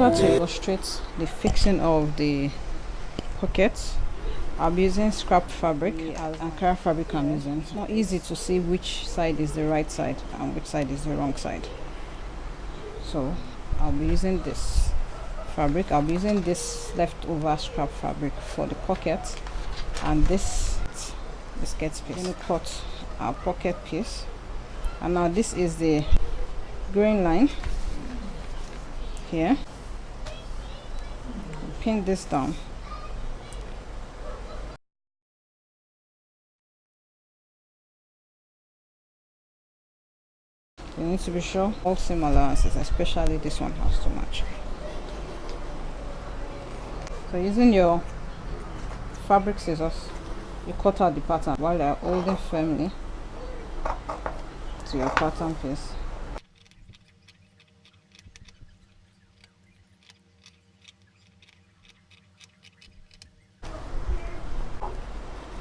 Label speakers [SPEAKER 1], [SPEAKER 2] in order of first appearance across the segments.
[SPEAKER 1] order to illustrate the fixing of the pockets, I'll be using scrap fabric and Ankara fabric I'm using. It's not easy to see which side is the right side and which side is the wrong side. So I'll be using this fabric. I'll be using this leftover scrap fabric for the pocket, and this skirt piece. I'm going to cut our pocket piece, and now this is the green line here. Pin this down. You need to be sure all seam allowances, especially this one, has to match. So using your fabric scissors, you cut out the pattern while you're holding firmly to your pattern piece.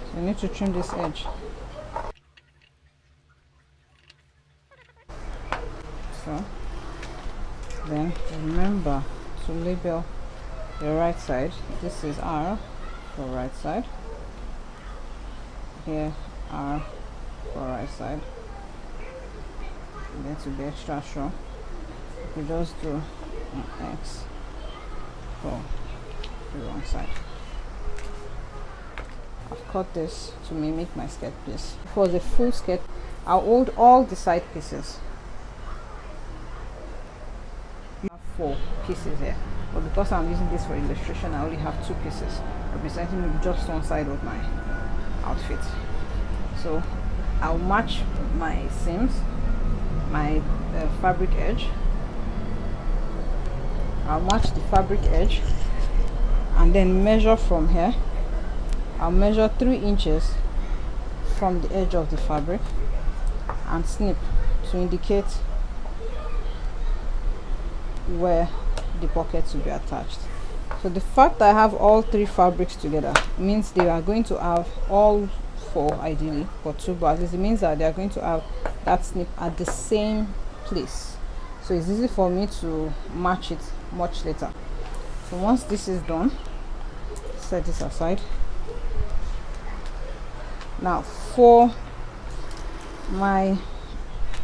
[SPEAKER 1] So you need to trim this edge. So then remember to label your right side. This is R for right side, here R for right side. And then to be extra sure, you just do an X for the wrong side. I've cut this to mimic my skirt piece. For the full skirt, I'll hold all the side pieces. 4 pieces here, but because I'm using this for illustration, I only have 2 pieces representing just one side of my outfit. So I'll match my seams, my fabric edge. I'll match the fabric edge and then measure from here. I'll measure 3 inches from the edge of the fabric and snip to indicate where the pockets will be attached. So the fact that I have all 3 fabrics together means they are going to have all 4, ideally, but 2, but it means that they are going to have that snip at the same place, so it's easy for me to match it much later. So once this is done, set this aside. Now for my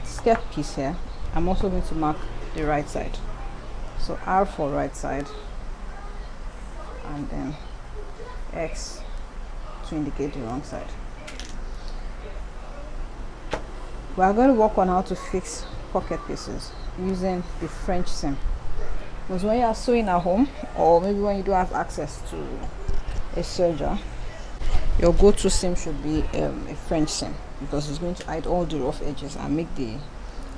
[SPEAKER 1] skirt piece here, I'm also going to mark the right side. So R for right side, and then X to indicate the wrong side. We are going to work on how to fix pocket pieces using the French seam. Because when you are sewing at home, or maybe when you don't have access to a serger, your go-to seam should be a French seam, because it's going to hide all the rough edges and make the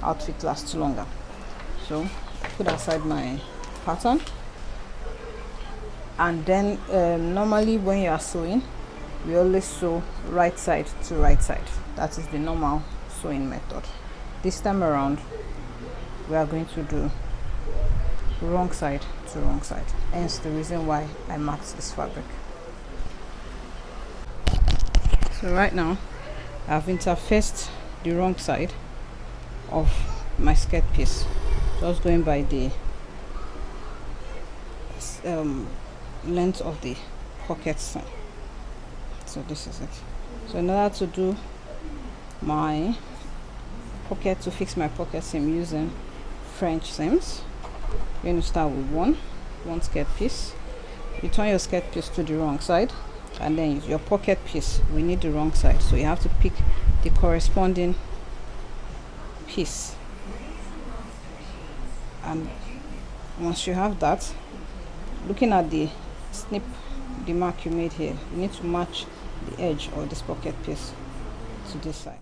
[SPEAKER 1] outfit last longer. So put aside my pattern, and then normally when you are sewing, we always sew right side to right side. That is the normal sewing method. This time around, we are going to do wrong side to wrong side, hence the reason why I marked this fabric. So right now I've interfaced the wrong side of my skirt piece, just going by the length of the pocket seam. So this is it. So in order to do my pocket, to fix my pocket seam using French seams, you're going to start with one skirt piece. You turn your skirt piece to the wrong side, and then your pocket piece, we need the wrong side, so you have to pick the corresponding piece. And once you have that, looking at the snip, the mark you made here, you need to match the edge of this pocket piece to this side.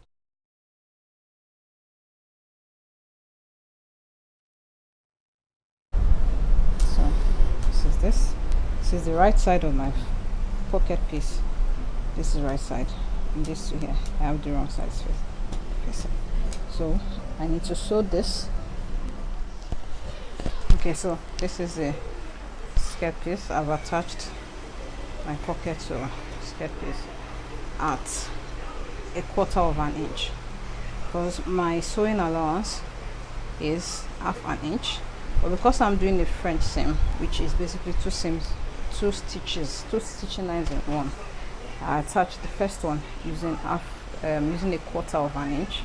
[SPEAKER 1] So this is the right side of my pocket piece. This is right side, and this here I have the wrong side face. So I need to sew this. Okay, so this is the skirt piece. I've attached my pocket to skirt piece at 1/4 inch, because my sewing allowance is 1/2 inch, but because I'm doing a French seam, which is basically two seams, two stitching lines in one, I attach the first one using using a quarter of an inch.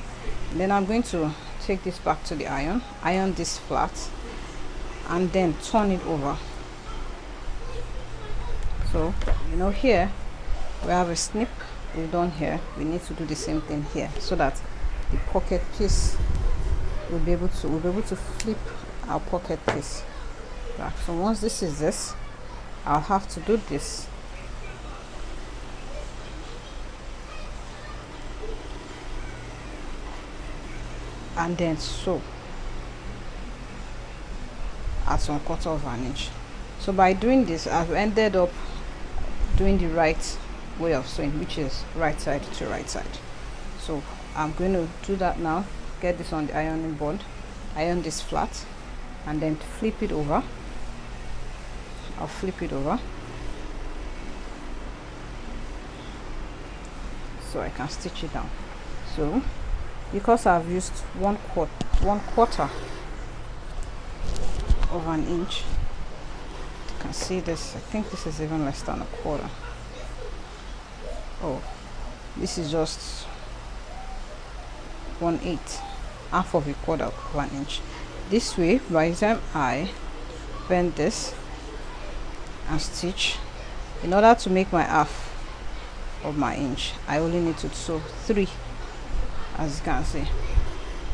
[SPEAKER 1] Then I'm going to take this back to the iron this flat, and then turn it over. So here we have a snip we've done here. We need to do the same thing here, so that the pocket piece we'll be able to flip our pocket piece back. So once this is this, I'll have to do this, and then sew at 1/4 of an inch. So by doing this, I've ended up doing the right way of sewing, which is right side to right side. So I'm going to do that now. Get this on the ironing board, iron this flat, and then flip it over. I'll flip it over so I can stitch it down. So because I've used one quarter of an inch, you can see this. I think this is even less than a quarter. Oh, this is just 1/8, half of a quarter of an inch. This way, by the time I bend this and stitch, in order to make my half of my inch, I only need to sew 3. As you can see,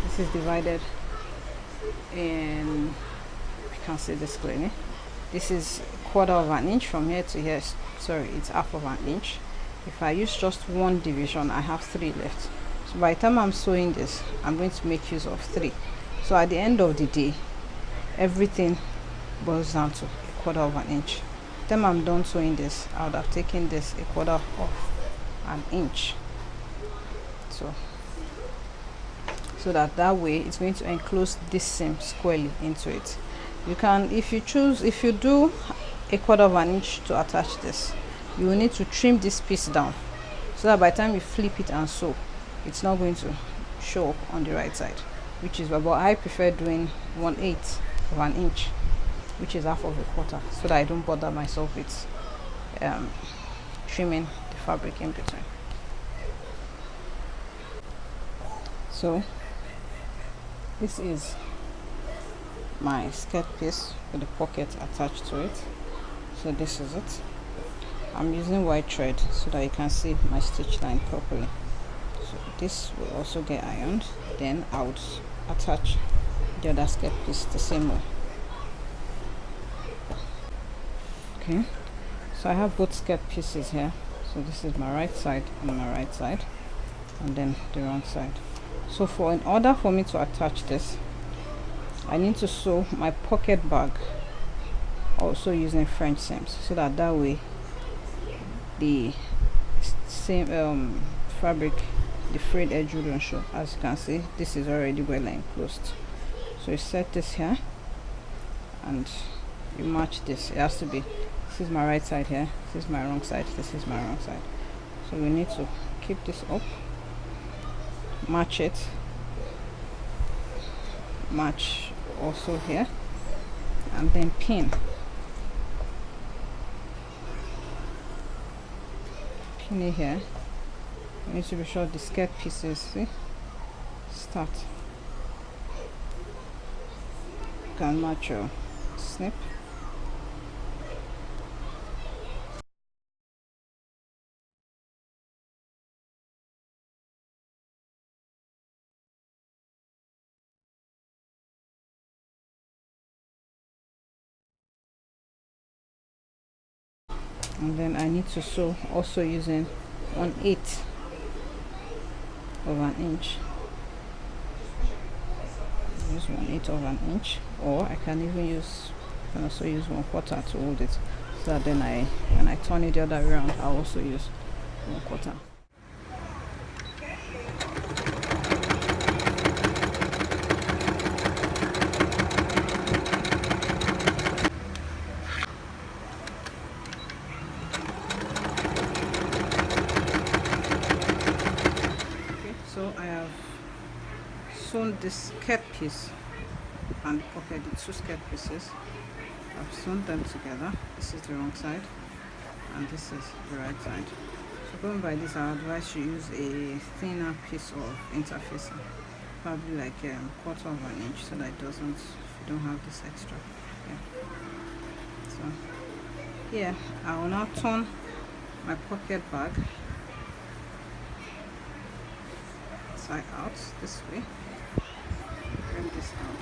[SPEAKER 1] this is divided in, you can see this clearly. This is 1/4 of an inch from here to here. Sorry, it's half of an inch. If I use just one division, I have 3 left. So by the time I'm sewing this, I'm going to make use of 3. So at the end of the day, everything boils down to 1/4 of an inch. By the time I'm done sewing this, I would have taken this 1/4 of an inch. So that way it's going to enclose this seam squarely into it. You can, if you do 1/4 of an inch to attach this, you will need to trim this piece down, so that by the time you flip it and sew, it's not going to show up on the right side, which is what I prefer doing 1/8 of an inch, which is half of a quarter, so that I don't bother myself with trimming the fabric in between. So this is my skirt piece with the pocket attached to it. So this is it. I'm using white thread so that you can see my stitch line properly. So this will also get ironed, then I would attach the other skirt piece the same way. Okay, so I have both skirt pieces here. So this is my right side and my right side, and then the wrong side. So in order for me to attach this, I need to sew my pocket bag also using French seams, so that way the same fabric, the frayed edge wouldn't show. As you can see, this is already well enclosed. So you set this here and you match this. It has to be, this is my right side here, this is my wrong side, this is my wrong side. So we need to keep this up, match it, match also here, and then pin it here. You need to be sure the skirt pieces, see, start, you can match your snip. And then I need to sew also using 1/8 of an inch. Use 1/8 of an inch, or I can even also use 1/4 to hold it, so that then when I turn it the other way around, I'll also use 1/4. So I have sewn this skirt piece and the pocket, the two skirt pieces. I've sewn them together. This is the wrong side and this is the right side. So going by this, I advise you use a thinner piece of interfacing, probably like a quarter of an inch, so that it doesn't, you don't have this extra. Yeah. So here I will now turn my pocket bag side out this way. Bring this out.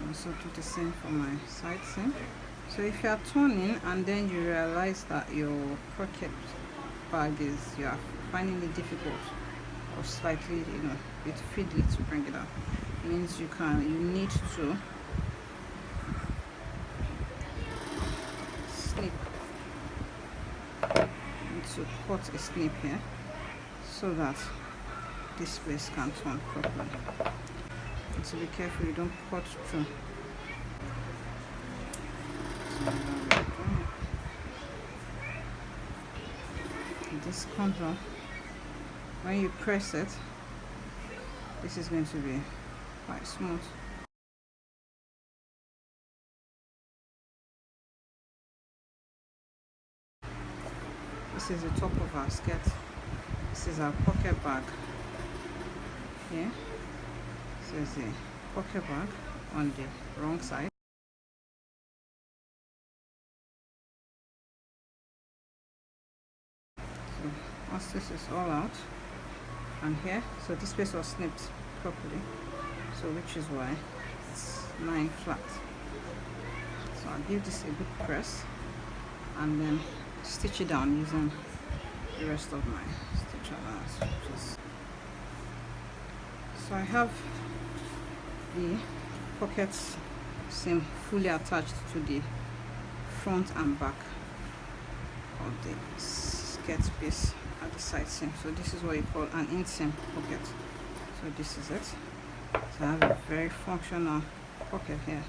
[SPEAKER 1] Also do the same for my side seam. So if you are turning and then you realize that your pocket bag is, you are finding it difficult or slightly, bit fiddly to bring it out, means you need to snip. You need to cut a snip here so that this space can turn properly. So be careful you don't cut through. This comes off. When you press it, this is going to be quite smooth. This is the top of our skirt. This is our pocket bag. Here, this is the pocket bag on the wrong side. So once this is all out, and here, so this piece was snipped properly, so which is why it's lying flat. So I'll give this a good press and then stitch it down using the rest of my stitch allowance. So I have the pocket seam fully attached to the front and back of the skirt piece at the side seam. So this is what you call an inseam pocket. So this is it. So I have a very functional pocket here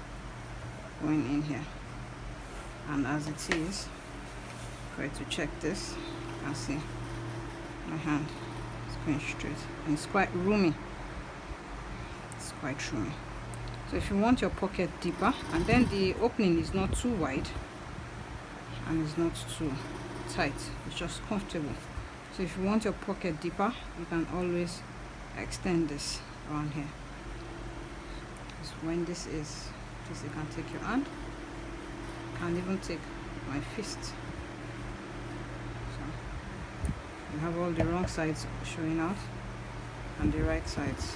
[SPEAKER 1] going in here, and as it is, try to check this, you can see my hand is going straight and it's quite roomy. It's quite roomy. So if you want your pocket deeper, and then the opening is not too wide and it's not too tight, it's just comfortable. So if you want your pocket deeper, you can always extend this around here. So when this is, you can take your hand, you can even take my fist. So you have all the wrong sides showing out and the right sides